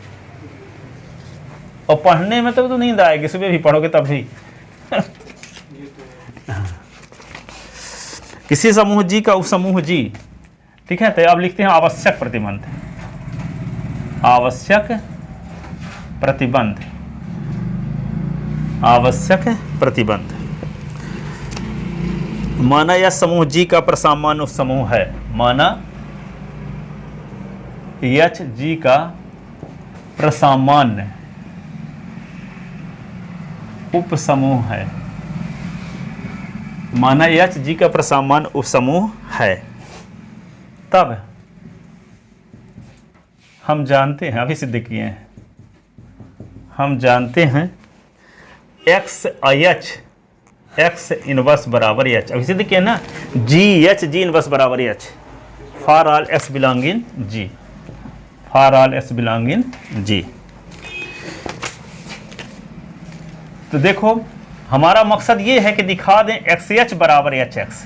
और पढ़ने में तो नींद आएगी, सुबह भी पढ़ोगे तब भी। किसी समूह जी का उपसमूह जी, ठीक है। तो अब लिखते हैं आवश्यक प्रतिबंध। आवश्यक प्रतिबंध, आवश्यक प्रतिबंध। माना यह समूह जी का प्रसामान्य उपसमूह है। माना यच जी का प्रसामान्य उपसमूह है। माना यच जी का प्रसामान्य उपसमूह है, तब हम जानते हैं, अभी सिद्ध किए हैं, हम जानते हैं एक्स एच, एक्स इनवर्स बराबर एच। अभी सिद्ध किए ना, जी एच जी इनवर्स बराबर H for all X belong in G, for all X belong in G. तो देखो हमारा मकसद ये है कि दिखा दें एक्स एच बराबर एच एक्स,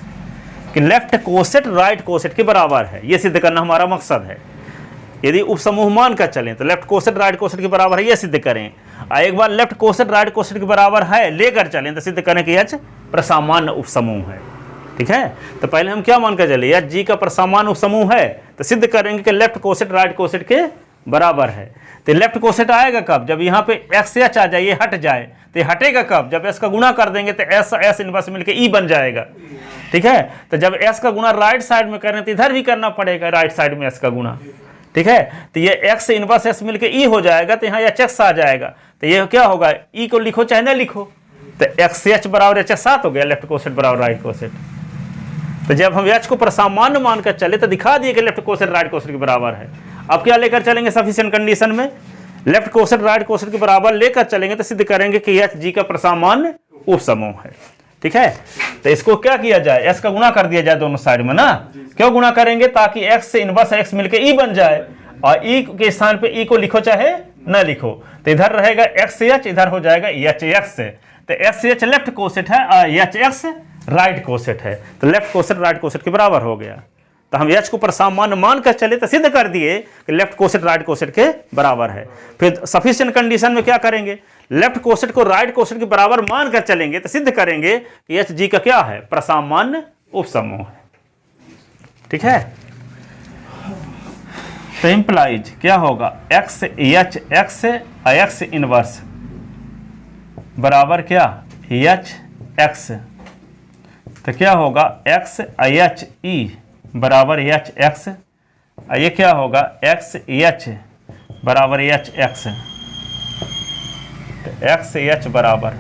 कि लेफ्ट कोसेट राइट कोसेट के बराबर है, ये सिद्ध करना हमारा मकसद है। यदि उपसमूह मान कर चलें तो लेफ्ट कोसेट राइट कोसेट के बराबर है, ये सिद्ध करें। और एक बार लेफ्ट कोसेट राइट कोसेट के बराबर है लेकर चलें तो सिद्ध करें कि एच प्रसामान्य उपसमूह है, ठीक है। तो पहले हम क्या मान कर चले, एच जी का प्रसामान्य उपसमूह है, तो सिद्ध करेंगे कि लेफ्ट कोसेट राइट कोसेट के बराबर है। तो लेफ्ट कोसेट आएगा कब, जब यहाँ पे एक्स एच आ जाए, ये हट जाए, तो ये हटेगा कब, जब एस का गुणा कर देंगे तो एस एस इनवर्स मिलकर ई बन जाएगा, ठीक है। तो जब एस का गुणा राइट साइड में करें तो इधर भी करना पड़ेगा राइट साइड में एस का गुणा, ठीक है। तो ये एक्स इनवर्स एस मिलकर ई हो जाएगा, तो यहाँ एच एक्स आ जाएगा। तो ये क्या होगा, ई को लिखो चाहे ना लिखो, तो एक्स एच बराबर एच एक्स हो गया, लेफ्ट कोसेट बराबर राइट कोसेट। तो जब हम एच को प्रसामान्य मानकर चले तो दिखा दिए कि लेफ्ट कोसेट राइट कोसेट के बराबर है। अब क्या लेकर चलेंगे सफिशिएंट कंडीशन में, लेफ्ट कोसेट राइट कोसेट के बराबर लेकर चलेंगे तो सिद्ध करेंगे कि एच जी का प्रसामान्य उपसमूह है, ठीक है। तो इसको क्या किया जाए, एस का गुणा कर दिया जाए दोनों साइड में ना। क्यों गुणा करेंगे, ताकि एक्स से इनवर्स एक्स मिलकर ई बन जाए, और ई के स्थान पे ई को लिखो चाहे ना लिखो, तो इधर रहेगा एक्स एच, इधर हो जाएगा एच एक्स। तो एक्स एच लेफ्ट कोसेट है और एच एक्स राइट कोसेट है, तो लेफ्ट कोसेट राइट कोसेट के बराबर हो गया। तो हम एच को प्रसामान्य मान कर चले तो सिद्ध कर दिए कि लेफ्ट कोसेट राइट कोसेट के बराबर है। फिर सफिशिएंट कंडीशन में क्या करेंगे, लेफ्ट कोसेट को राइट कोसेट के बराबर मान कर चलेंगे तो सिद्ध करेंगे कि एच जी का क्या है, प्रसामान्य उपसमूह है, ठीक है। तो इंप्लाइज क्या होगा, x H x x inverse बराबर क्या, एच एक्स। तो क्या होगा, एक्स एच ई बराबर एच एक्स, ये क्या होगा, एक्स एच बराबर एच एक्स। तो एक्स एच बराबर,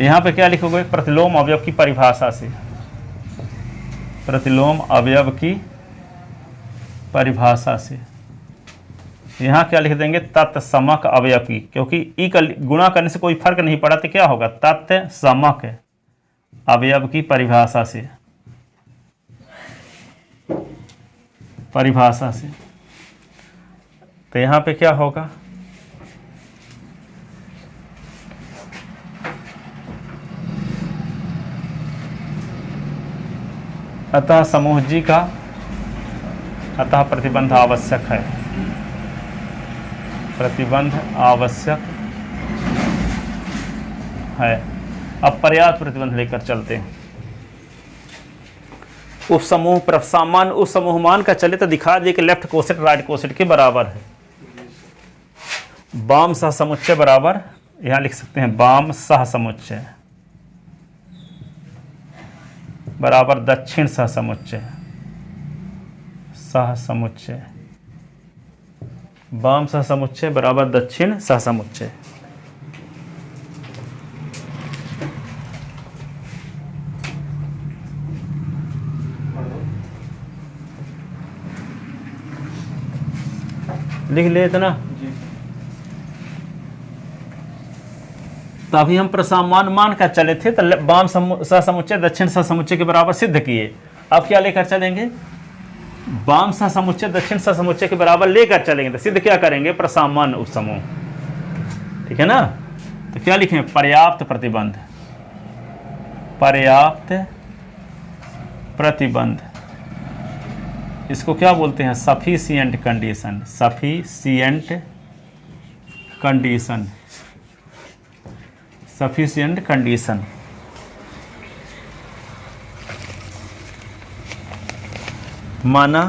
यहाँ पे क्या लिखोगे, प्रतिलोम अवयव की परिभाषा से, प्रतिलोम अवयव की परिभाषा से यहाँ क्या लिख देंगे, तत्समक अवयव की, क्योंकि ई का गुणा करने से कोई फर्क नहीं पड़ा, तो क्या होगा, तत्समक अवयव की परिभाषा से, परिभाषा से। तो यहाँ पे क्या होगा, अतः समूह जी का अतः प्रतिबंध आवश्यक है, प्रतिबंध आवश्यक है। अब पर्याप्त प्रतिबंध लेकर चलते हैं। उपसमूह प्रसामान्य उपसमूह मान का चले तो दिखा दिए कि लेफ्ट कोसेट राइट कोसेट के बराबर है। वाम सह समुच्चय बराबर, यहाँ लिख सकते हैं वाम सह समुच्चय बराबर दक्षिण सह समुच्चय, सह समुच्चय, वाम सह समुच्चय बराबर दक्षिण सह समुच्चय। लिख ले इतना। तो अभी हम प्रसामान मान कर चले थे, तो वाम सहसमुच्चय दक्षिण सहसमुच्चय के बराबर सिद्ध किए। अब क्या लेकर चलेंगे? वाम सहसमुच्चय दक्षिण सहसमुच्चय के बराबर लेकर चलेंगे, तो सिद्ध क्या करेंगे? प्रसामान्य उपसमूह। ठीक है ना? तो क्या लिखें? पर्याप्त प्रतिबंध, पर्याप्त प्रतिबंध। इसको क्या बोलते हैं? Sufficient condition, sufficient condition, sufficient condition. माना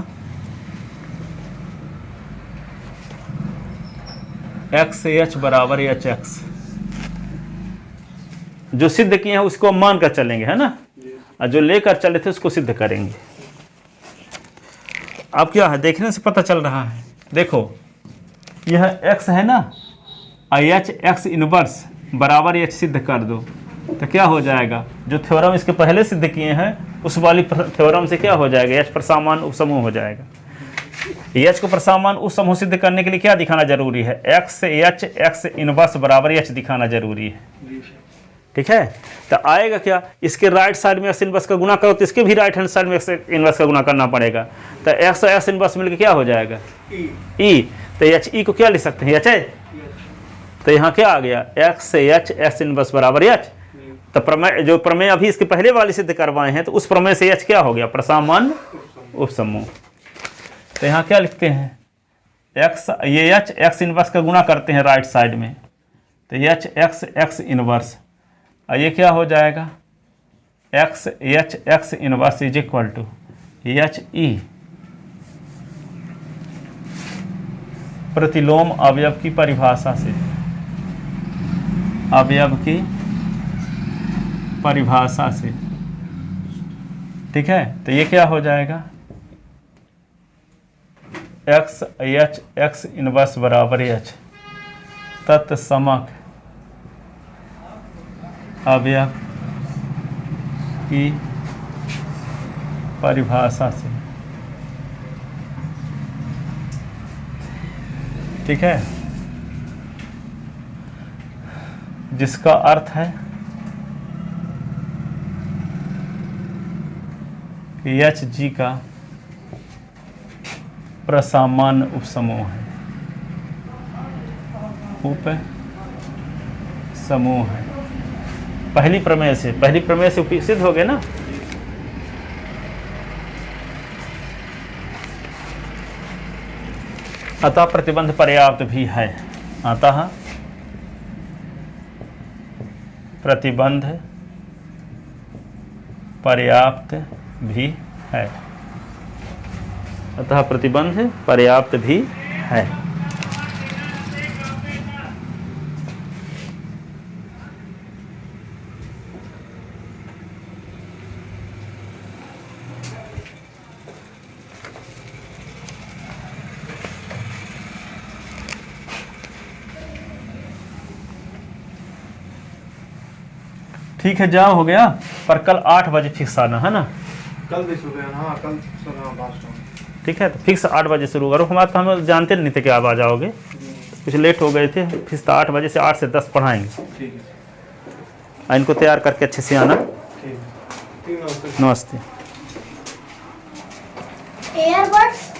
एक्स एच बराबर एच एक्स, जो सिद्ध किए हैं उसको मान कर चलेंगे, है ना? और जो लेकर चले थे उसको सिद्ध करेंगे। अब क्या है? देखने से पता चल रहा है। देखो यह x है ना, एच एक्स इनवर्स बराबर एच सिद्ध कर दो, तो क्या हो जाएगा? जो थ्योरम इसके पहले सिद्ध किए हैं उस वाली थ्योरम से क्या हो जाएगा? एच प्रसामान्य उपसमूह हो जाएगा। एच को प्रसामान्य उपसमूह सिद्ध करने के लिए क्या दिखाना जरूरी है? एक्स एच एक्स इनवर्स बराबर एच दिखाना जरूरी है। ठीक है? तो आएगा क्या? इसके राइट साइड में एक्स इनवर्स का गुना करो तो इसके भी राइट हैंड साइड में एक्स इनवर्स का गुना करना पड़ेगा। तो एक्स और एक्स इनवर्स मिलकर क्या हो जाएगा? ई। तो एच ई को क्या लिख सकते हैं? एच है। तो यहाँ क्या आ गया? एक्स एच एक्स इनवर्स बराबर एच। तो प्रमेय, जो प्रमेय अभी इसके पहले वाले सिद्ध करवाए हैं, तो उस प्रमेय से एच क्या हो गया? प्रसामान्य उपसमूह। तो यहाँ क्या लिखते हैं? एक्स, ये एच एक्स इनवर्स का गुना करते हैं राइट साइड में, तो एच एक्स एक्स इनवर्स, और ये क्या हो जाएगा? X H X inverse is equal to H E प्रतिलोम अवयव की परिभाषा से, अवयव की परिभाषा से। ठीक है? तो ये क्या हो जाएगा? एक्स एच एक्स इनवर्स बराबर एच तत्समक अवयव की परिभाषा से। ठीक है? जिसका अर्थ है कि एच जी का प्रसामान्य उपसमूह है, उप समूह है। पहली प्रमेय से सिद्ध हो गए ना? अतः प्रतिबंध पर्याप्त भी है, अतः प्रतिबंध पर्याप्त भी है, अतः प्रतिबंध पर्याप्त भी है। ठीक है, जाओ, हो गया। पर कल 8 बजे फिक्स आना, है ना? कल भी सुबह। हाँ, कल सुबह लास्ट टाइम। ठीक है, तो फिक्स 8 बजे शुरू करो। हमारा तो हम जानते नहीं थे कि आप आ जाओगे, कुछ लेट हो गए थे। फिक्स तो 8 बजे से 8 से 10 पढ़ाएंगे। ठीक है, इनको तैयार करके अच्छे से आना। ठीक है। नमस्ते। एयरबड्स